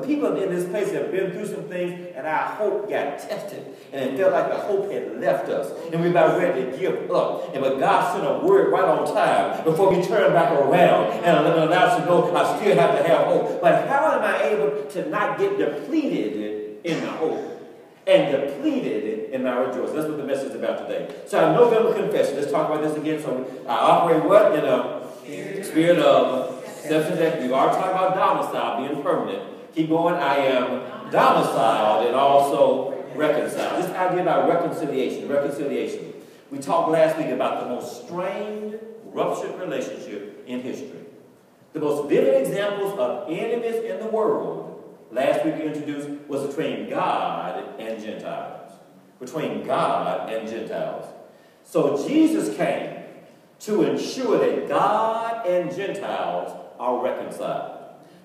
People in this place have been through some things, and our hope got tested. And it felt like the hope had left us. And we were about ready to give up. But God sent a word right on time before we turned back around and allowed us to know I still have to have hope. But how am I able to not get depleted in the hope and depleted in my rejoicing? That's what the message is about today. So our November confession. Let's talk about this again. So I operate what? In a spirit of self-protection. We've already talked about domicile being permanent. Keep going. I am domiciled and also reconciled. This idea about reconciliation. Reconciliation. We talked last week about the most strained, ruptured relationship in history. The most vivid examples of enemies in the world, last week we introduced, was between God and Gentiles. Between God and Gentiles. So Jesus came to ensure that God and Gentiles are reconciled.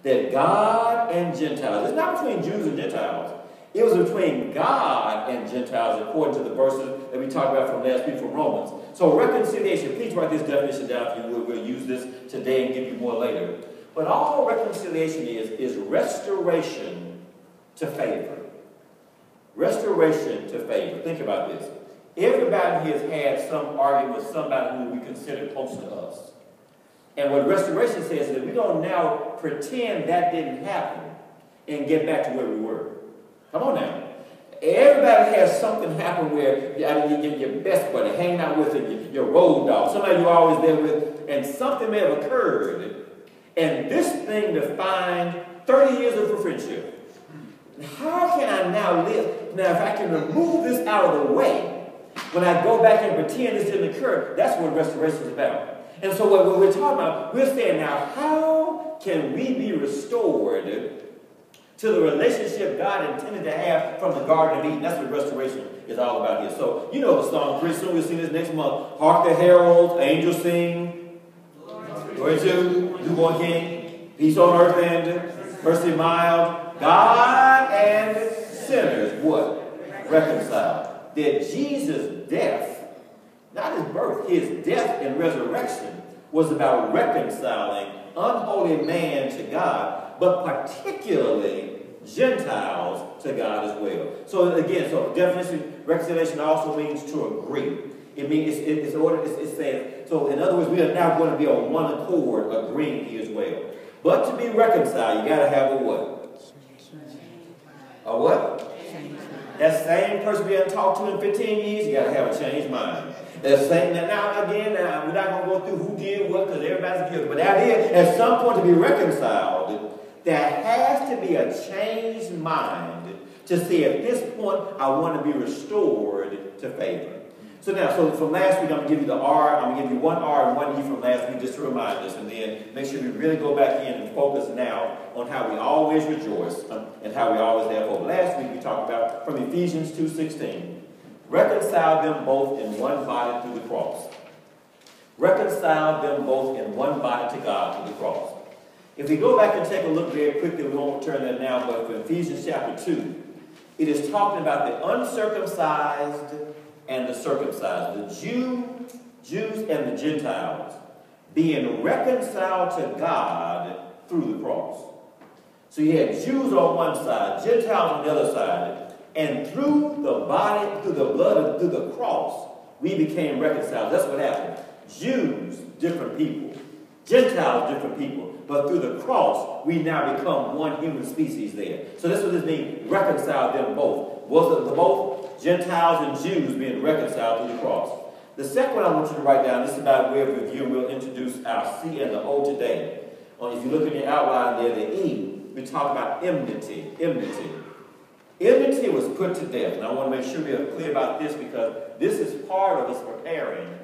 That God and Gentiles, it's not between Jews and Gentiles. It was between God and Gentiles, according to the verses that we talked about from last week from Romans. So reconciliation, please write this definition down if you would. We'll use this today and give you more later. But all reconciliation is restoration to favor. Restoration to favor. Think about this. Everybody here has had some argument with somebody who we consider close to us. And what restoration says is that we don't now pretend that didn't happen and get back to where we were. Come on now. Everybody has something happen where your best buddy, hanging out with it, your road dog, somebody you're always there with, and something may have occurred. And this thing defined 30 years of a friendship. How can I now live? Now, if I can remove this out of the way, when I go back and pretend this didn't occur, that's what restoration is about. And so what we're talking about, we're saying now, how can we be restored to the relationship God intended to have from the Garden of Eden? That's what restoration is all about here. So, you know the song, pretty soon we'll sing this next month. Hark the heralds, angels sing. Glory to newborn King, peace on earth and mercy mild. God and sinners, what? Reconciled. That Jesus' death, not his birth, his death and resurrection was about reconciling unholy man to God, but particularly Gentiles to God as well. So again, so definition, reconciliation also means to agree. It means it's saying, so in other words, we are now going to be on one accord, agreeing here as well. But to be reconciled, you got to have a what? A what? That same person we haven't talked to in 15 years, you got to have a changed mind. That same, now again, we're not going to go through who did what because everybody's guilty. But that is, at some point to be reconciled, there has to be a changed mind to say at this point, I want to be restored to favor. So now, so from last week, I'm going to give you the R. I'm going to give you one R and one E from last week just to remind us. And then make sure we really go back in and focus now on how we always rejoice and how we always have hope. Last week, we talked about from Ephesians 2:16. Reconcile them both in one body through the cross. Reconcile them both in one body to God through the cross. If we go back and take a look very quickly, we won't turn that now, but for Ephesians chapter 2, it is talking about the uncircumcised and the circumcised, the Jews and the Gentiles, being reconciled to God through the cross. So you had Jews on one side, Gentiles on the other side, and through the body, through the blood, through the cross, we became reconciled. That's what happened. Jews, different people. Gentiles, different people. But through the cross, we now become one human species there. So that's what this means, reconcile them both. Was it the both Gentiles and Jews being reconciled through the cross? The second one I want you to write down, this is about way of review. We'll introduce our C and the O today. If you look at the outline there, the E, we talk about enmity. Enmity. Enmity was put to death. And I want to make sure we are clear about this because this is part of us preparing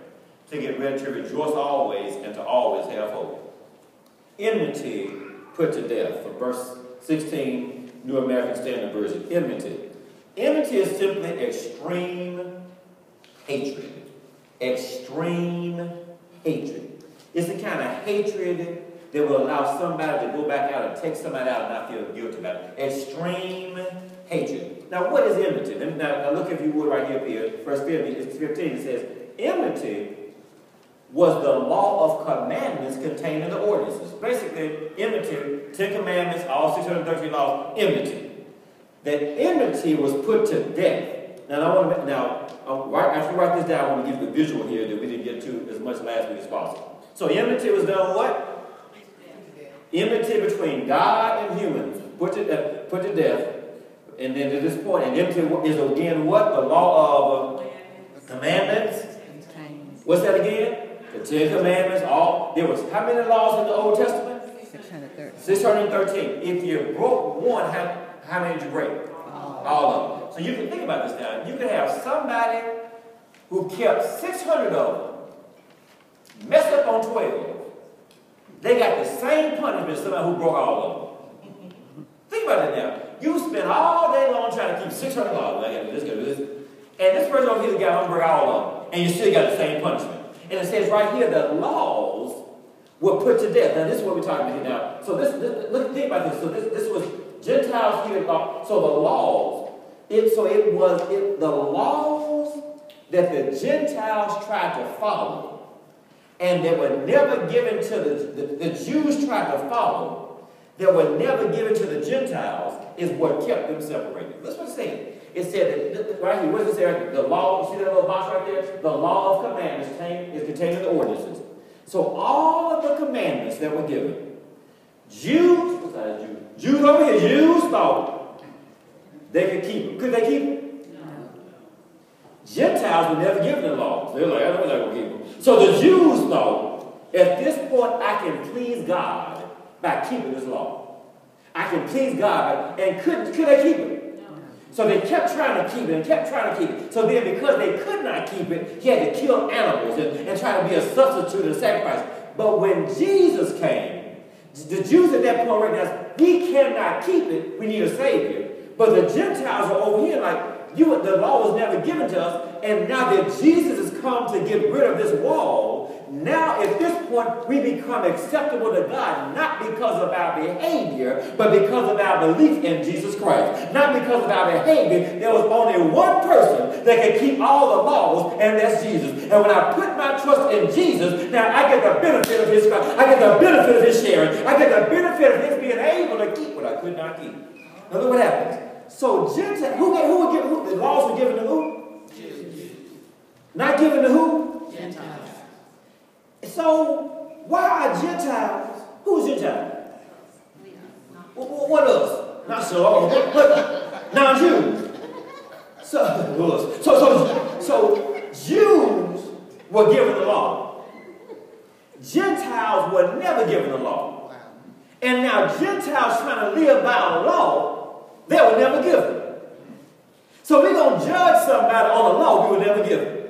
to get ready to rejoice always and to always have hope. Enmity put to death. From verse 16, New American Standard Version. Enmity. Enmity is simply extreme hatred. Extreme hatred. It's the kind of hatred that will allow somebody to go back out and take somebody out and not feel guilty about it. Extreme hatred. Now, what is enmity? Now look if you would right here, verse 15. It says, enmity was the law of commandments contained in the ordinances. Basically, enmity, 10 commandments, all 613 laws, enmity. That enmity was put to death. Now, after you write this down, I want to give you the visual here that we didn't get to as much last week as possible. So enmity was done what? Enmity between God and humans, put to death. And then to this point, and enmity is again what? The law of commandments. What's that again? The 10 commandments. There was how many laws in the Old Testament? 613. If you broke one, how many did you break? All of them. So you can think about this now. You can have somebody who kept 600 of them, messed up on 12. They got the same punishment as somebody who broke all of them. Think about it now. You spend all day long trying to keep 600 laws. I got to do this, got to do this. And this person over here got to break all of them. And you still got the same punishment. And it says right here, the laws were put to death. Now, this is what we're talking about here now. So think about this. So this was Gentiles here. So the laws, the laws that the Gentiles tried to follow, and that were never given to the Jews tried to follow, that were never given to the Gentiles, is what kept them separated. That's what it's saying. It said that right here, what does it say? The law, you see that little box right there? The law of commandments is contained in the ordinances. So all of the commandments that were given, Jews over here, Jews thought they could keep them. Could they keep them? No. Gentiles were never given the laws. They're like, I know they're going to keep them. So the Jews thought, at this point, I can please God by keeping this law. I can please God, and could they keep it? So they kept trying to keep it and kept trying to keep it. So then because they could not keep it, he had to kill animals and try to be a substitute and sacrifice. But when Jesus came, the Jews at that point recognized, we cannot keep it, we need a Savior. But the Gentiles are over here like, the law was never given to us, and now that Jesus has come to get rid of this wall, now at this point we become acceptable to God, not because of our behavior, but because of our belief in Jesus Christ. Not because of our behavior. There was only one person that could keep all the laws, and that's Jesus. And when I put my trust in Jesus, now I get the benefit of his Christ. I get the benefit of his sharing. I get the benefit of his being able to keep what I could not keep. Now look what happens. So Gentiles, who the laws were given to who? Jews. Not given to who? Gentiles. So why are Gentiles? Who's Gentiles? What else? Not so. Not Jews. So Jews were given the law. Gentiles were never given the law. And now Gentiles trying to live by a law they were never given. So we're going to judge somebody on a law we were never given.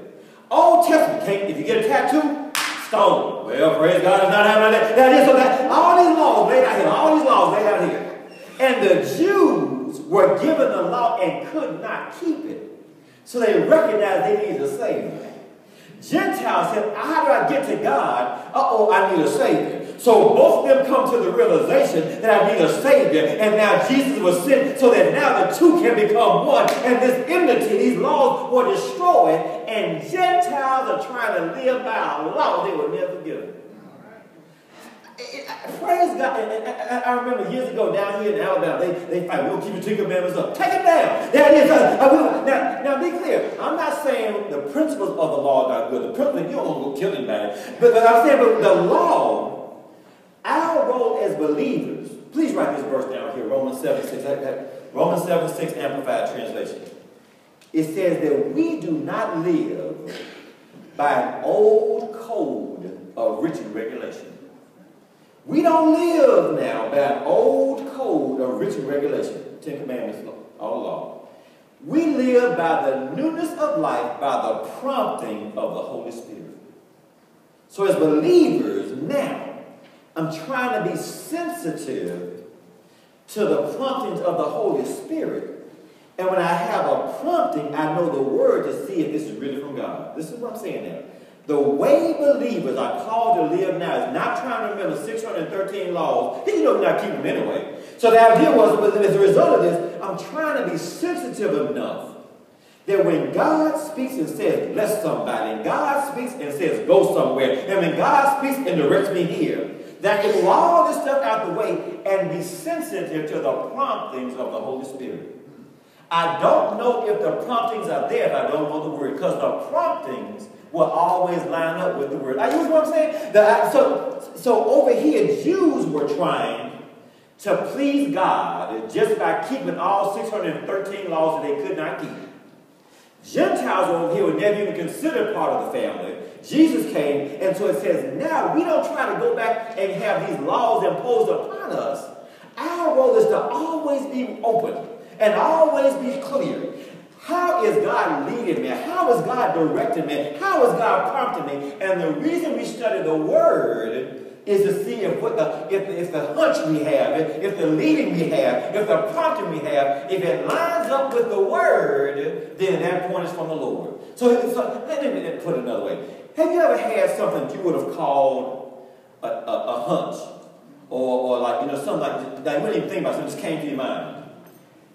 Old Testament, if you get a tattoo, stone. Well, praise God, it's not happening like that. That is so that. All these laws laid out here. All these laws laid out here. And the Jews were given the law and could not keep it. So they recognized they needed a Savior. Gentiles said, how do I get to God? I need a Savior. So both of them come to the realization that I need a Savior. And now Jesus was sent so that now the two can become one. And this enmity, these laws were destroyed. And Gentiles are trying to live by a law they were never given. Praise God. I remember years ago down here in Alabama, they fight. We'll keep the 10 commandments up. Take it down. There it is. Now be clear. I'm not saying the principles of the law are not good. The principles, you don't want to go kill anybody. But I'm saying the law, our role as believers, please write this verse down here, Romans 7:6. Romans 7:6 Amplified Translation. It says that we do not live by an old code of written regulation. We don't live now by an old code of written regulation, 10 commandments, all law. We live by the newness of life, by the prompting of the Holy Spirit. So as believers now, I'm trying to be sensitive to the promptings of the Holy Spirit. And when I have a prompting, I know the word to see if this is really from God. This is what I'm saying now. The way believers are called to live now is not trying to remember 613 laws. You know we're not keeping them anyway. So the idea was, as a result of this, I'm trying to be sensitive enough that when God speaks and says, bless somebody, and God speaks and says, go somewhere, and when God speaks and directs me here, that I can move all this stuff out the way and be sensitive to the promptings of the Holy Spirit. I don't know if the promptings are there if I don't know the word, because the promptings will always line up with the word. You know what I'm saying? So over here, Jews were trying to please God just by keeping all 613 laws that they could not keep. Gentiles over here were never even considered part of the family. Jesus came, and so it says, now we don't try to go back and have these laws imposed upon us. Our role is to always be open and always be clear. How is God leading me? How is God directing me? How is God prompting me? And the reason we study the Word is to see if the hunch we have, if the leading we have, if the prompting we have, if it lines up with the Word, then that point is from the Lord. So let me put it another way. Have you ever had something you would have called a hunch? Or like, something like that you wouldn't even think about, something just came to your mind.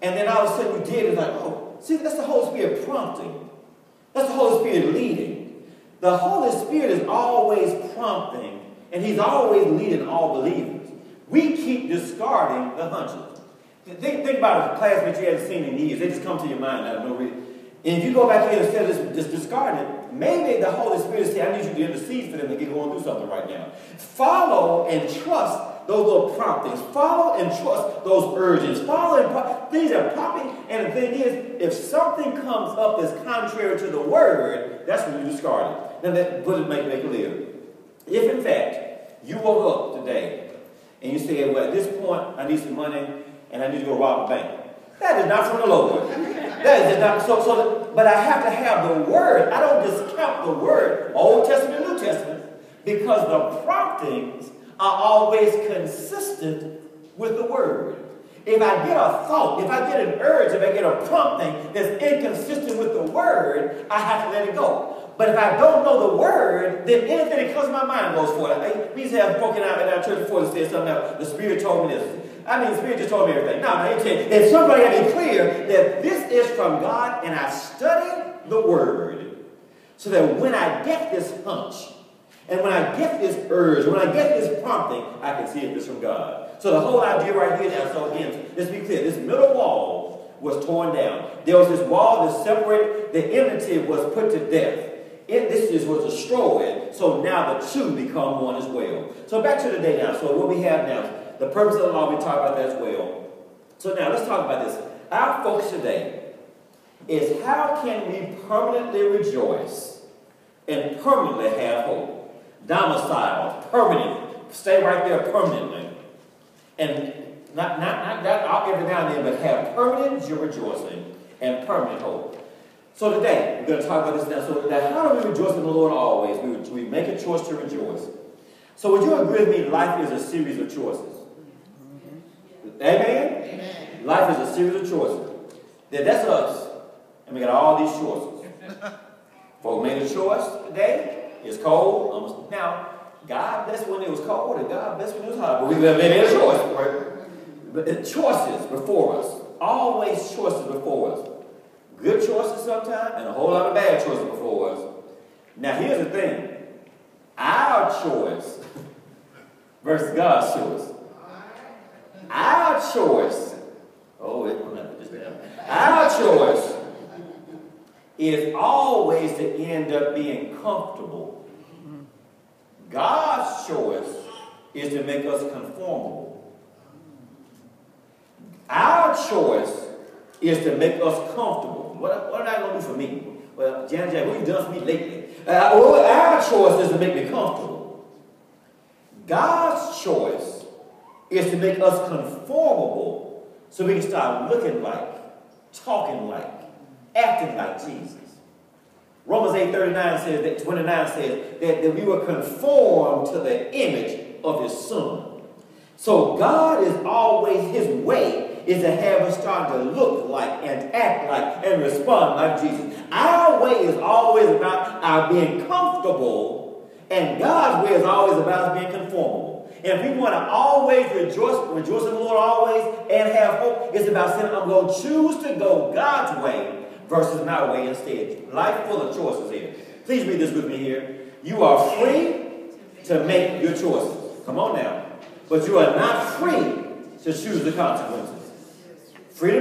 And then all of a sudden you did it, like, oh, see, that's the Holy Spirit prompting. That's the Holy Spirit leading. The Holy Spirit is always prompting, and He's always leading all believers. We keep discarding the hunches. Think about a classmate you haven't seen in years. They just come to your mind out of no reason. And if you go back here instead of just discarding it, maybe the Holy Spirit say, I need you to intercede for them to get going through something right now. Follow and trust those little promptings. Follow and trust those urgings. Follow and things are prompting. And the thing is, if something comes up that's contrary to the Word, that's when you discard it. Now, make it clear. If, in fact, you woke up today and you say, well, at this point, I need some money and I need to go rob a bank. That is not from the Lord. That is not but I have to have the Word. I don't discount the Word, Old Testament, New Testament, because the promptings are always consistent with the Word. If I get a thought, if I get an urge, if I get a prompting that's inconsistent with the Word, I have to let it go. But if I don't know the Word, then anything that comes to my mind goes for it. We used to have broken out in our church before that said something else. The Spirit told me this. The Spirit just told me everything. No, if somebody had to be clear that this is from God and I study the Word so that when I get this hunch and when I get this urge, when I get this prompting, I can see if it's from God. So the whole idea right here now, so again, let's be clear. This middle wall was torn down. There was this wall that separated. The enmity was put to death. This was destroyed. So now the two become one as well. So back to the day now. So what we have now, the purpose of the law, we talk about that as well. So now let's talk about this. Our focus today is how can we permanently rejoice and permanently have hope. Domicile, permanent, stay right there permanently. And not every now and then, but have permanent rejoicing and permanent hope. So today, we're going to talk about this now. So now, how do we rejoice in the Lord always? We make a choice to rejoice. So would you agree with me, life is a series of choices? Amen? Amen. Life is a series of choices. That's us. And we got all these choices. Folk made a choice today. It's cold. Now, God blessed when it was cold, and God blessed when it was hot. But we made a choice, right? But choices before us. Always choices before us. Good choices sometimes, and a whole lot of bad choices before us. Now, here's the thing. Our choice versus God's choice. Our choice, our choice is always to end up being comfortable. God's choice is to make us conformable. Our choice is to make us comfortable. What are I going to do for me? Well, Janet, what have you done for me lately? Our choice is to make me comfortable. God's choice is to make us conformable so we can start looking like, talking like, acting like Jesus. Romans 8:29 says that 29 says that we were conformed to the image of His Son. So God is always, His way is to have us start to look like and act like and respond like Jesus. Our way is always about our being comfortable, and God's way is always about us being conformable. And if we want to always rejoice in the Lord always, and have hope, it's about saying, I'm going to choose to go God's way versus my way instead. Life full of choices here. Please read this with me here. You are free to make your choices. Come on now. But you are not free to choose the consequences.